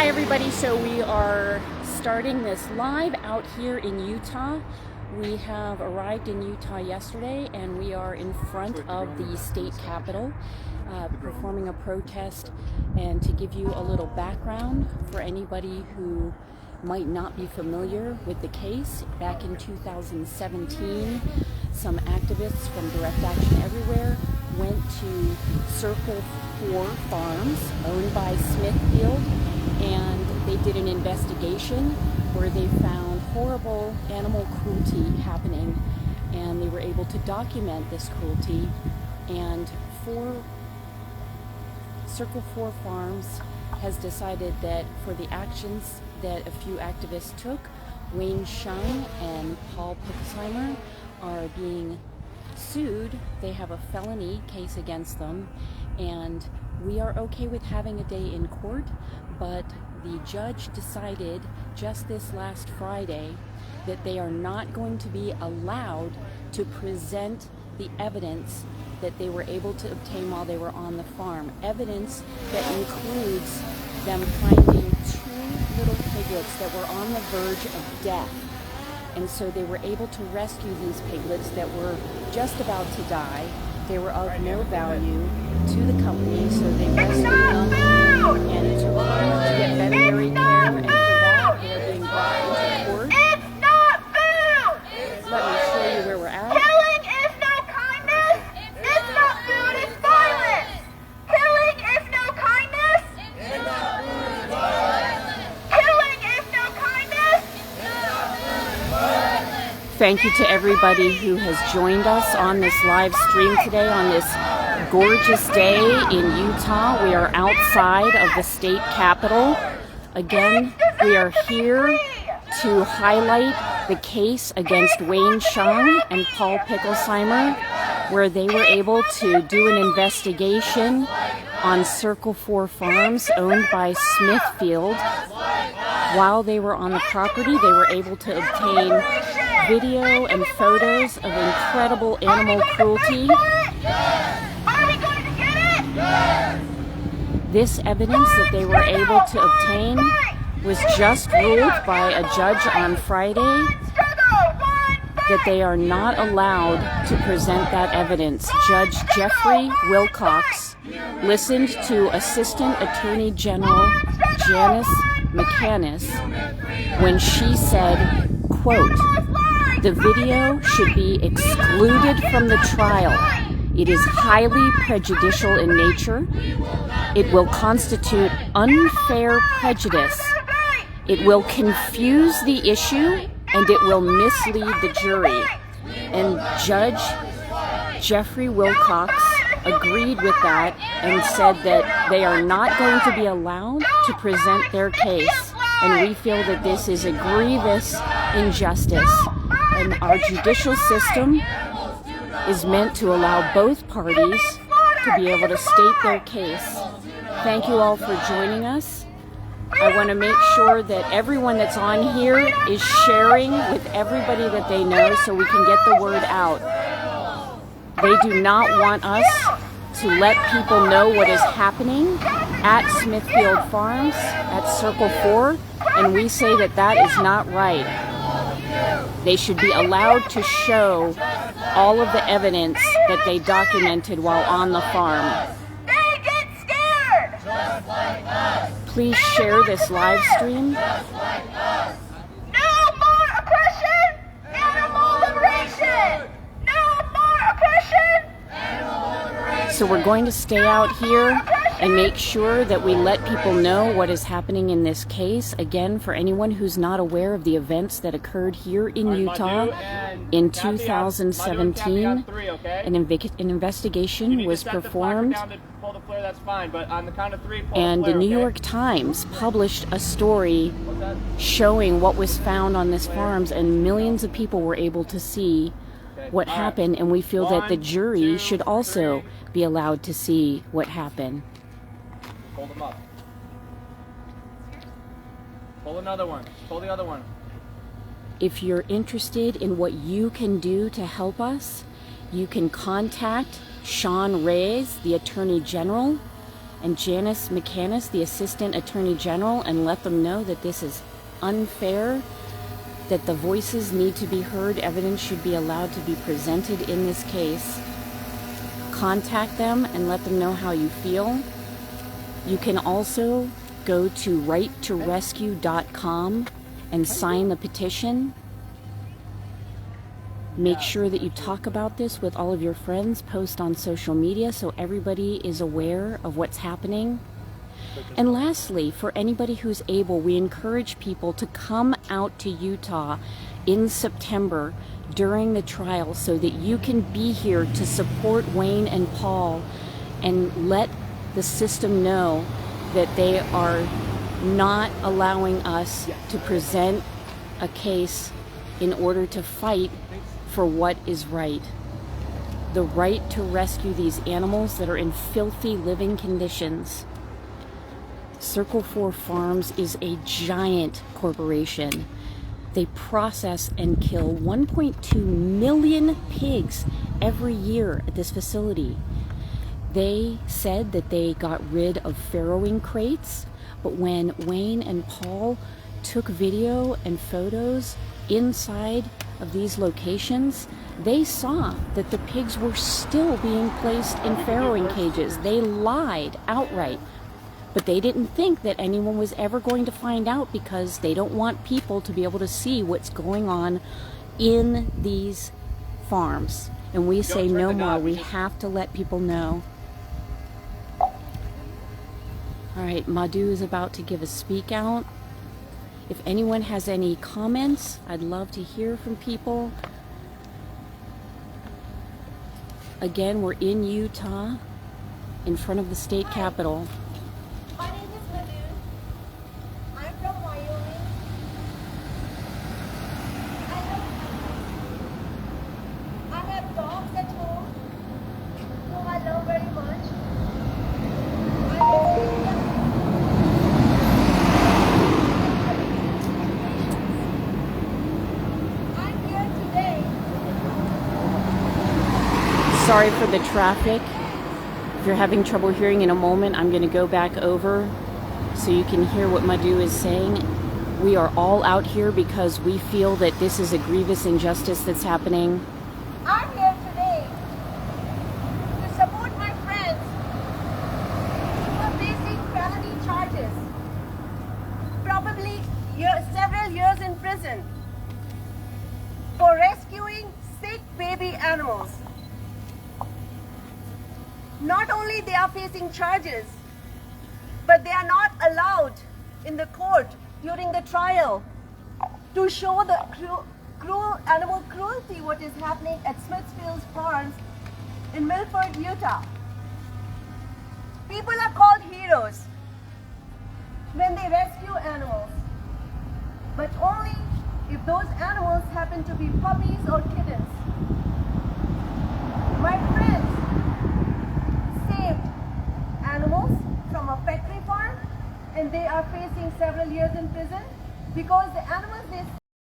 Hi everybody, so we are starting this live out here in Utah. We have arrived in Utah yesterday and we are in front of the state capitol performing a protest. And to give you a little background for anybody who might not be familiar with the case, back in 2017 some activists from Direct Action Everywhere went to Circle 4 Farms owned by Smithfield, and they did an investigation where they found horrible animal cruelty happening, and they were able to document this cruelty. And Circle 4 Farms has decided that for the actions that a few activists took, Wayne Shung and Paul Pickelsheimer are being sued. They have a felony case against them, and we are okay with having a day in court, but the judge decided just this last Friday that they are not going to be allowed to present the evidence that they were able to obtain while they were on the farm. Evidence that includes them finding two little piglets that were on the verge of death. And so they were able to rescue these piglets that were just about to die. They were of no value to the company, so they rescued them and took them to get veterinary care, and for that they are being brought into court. It's not food! Let me show you where we're at. Killing is no kindness! It's not food, it's violence! Killing is no kindness! It's not food, it's violence! Killing is no kindness! It's not food, it's violence! Thank you to everybody who has joined us on this live stream today on this gorgeous day in Utah. We are outside of the state capitol. Again, we are here to highlight the case against Wayne Shung and Paul Pickelsheimer, where they were able to do an investigation on Circle 4 Farms owned by Smithfield. While they were on the property, they were able to obtain video and photos of incredible animal cruelty. This evidence that they were able to obtain was just ruled by a judge on Friday that they are not allowed to present that evidence. Judge Jeffrey Wilcox listened to Assistant Attorney General Janice McCannis when she said, quote, "The video should be excluded from the trial. It is highly prejudicial in nature. It will constitute unfair prejudice. It will confuse the issue, and it will mislead the jury." And Judge Jeffrey Wilcox agreed with that and said that they are not going to be allowed to present their case. And we feel that this is a grievous injustice. And our judicial system is meant to allow both parties to be able to state their case. Thank you all for joining us. I want to make sure that everyone that's on here is sharing with everybody that they know so we can get the word out. They do not want us to let people know what is happening at Smithfield Farms, at Circle 4, and we say that that is not right. They should be allowed to show all of the evidence that they documented while on the farm. They get scared! Just like us! Please share this live stream. Just like us! No more oppression! Animal liberation! No more oppression! Animal liberation! So we're going to stay out here and make sure that we let people know what is happening in this case. Again, for anyone who's not aware of the events that occurred here in Utah in 2017, an investigation was performed, and the New York Times published a story showing what was found on this farms, and millions of people were able to see what happened, and we feel that the jury should also be allowed to see what happened. Hold them up. Pull another one. Pull the other one. If you're interested in what you can do to help us, you can contact Sean Reyes, the Attorney General, and Janice McCannis, the Assistant Attorney General, and let them know that this is unfair, that the voices need to be heard, evidence should be allowed to be presented in this case. Contact them and let them know how you feel. You can also go to righttorescue.com and sign the petition. Make sure that you talk about this with all of your friends, post on social media so everybody is aware of what's happening. And lastly, for anybody who's able, we encourage people to come out to Utah in September during the trial so that you can be here to support Wayne and Paul and let the system know that they are not allowing us to present a case in order to fight for what is right. The right to rescue these animals that are in filthy living conditions. Circle 4 Farms is a giant corporation. They process and kill 1.2 million pigs every year at this facility. They said that they got rid of farrowing crates, but when Wayne and Paul took video and photos inside of these locations, they saw that the pigs were still being placed in farrowing cages. They lied outright. But they didn't think that anyone was ever going to find out because they don't want people to be able to see what's going on in these farms. And we say no more. We have to let people know. All right, Madhu is about to give a speak out. If anyone has any comments, I'd love to hear from people. Again, we're in Utah, in front of the state capitol. My name is Madhu. I'm from Wyoming. I have dogs at home whom I love very much. I'm here today. Sorry for the traffic. If you're having trouble hearing, in a moment I'm going to go back over so you can hear what Madhu is saying. We are all out here because we feel that this is a grievous injustice that's happening. I'm here today to support my friends who are facing felony charges, probably several years in prison, for rescuing sick baby animals. Not only they are facing charges, but they are not allowed in the court during the trial to show the cruel animal cruelty what is happening at Smithfield Farms in Milford, Utah. People are called heroes when they rescue animals, but only if those animals happen to be puppies or kittens. My friends saved animals from a factory farm and they are facing several years in prison because the animals they